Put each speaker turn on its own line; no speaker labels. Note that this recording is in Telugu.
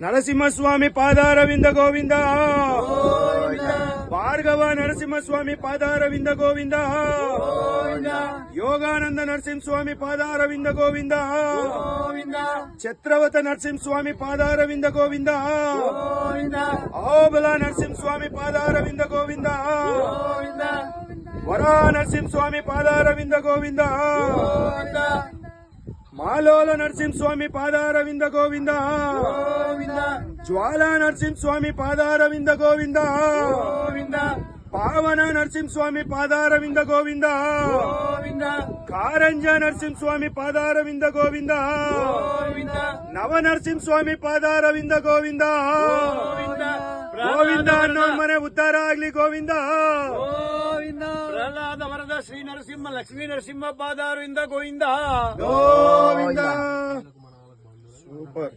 నరసింహస్వామి పాదారవింద గోవింద భార్గవ నరసింహస్వామి పాదారవింద గోవింద యోగానంద నరసింహస్వామి పాదారవింద గోవింద ఛత్రవత నరసింహస్వామి పాదారవింద గోవింద అహోబల నరసింహస్వామి పాదారవింద గోవింద వరా నరసింహస్వామి పాదారవింద గోవింద మాలోల నరసింహస్వామి పాదారవింద గోవింద జ్వాలా నరసింహస్వామి పాదారవింద గోవింద పావన నరసింహస్వామి పాదారవింద గోవింద కారంజ నరసింహస్వామి పాదారవింద గోవింద నవ నరసింహస్వామి పాదారవింದ గోవింದ ಗೋವಿಂದ ಅನ್ನೋನ್ ಮನೆ ಉದ್ಧಾರ ಆಗ್ಲಿ ಗೋವಿಂದ
ಪ್ರಹ್ಲಾದ ವರದ ಶ್ರೀ ನರಸಿಂಹ ಲಕ್ಷ್ಮೀ ನರಸಿಂಹ ಪಾದಾರವಿಂದ ಗೋವಿಂದ
ಗೋವಿಂದ ಸೂಪರ್.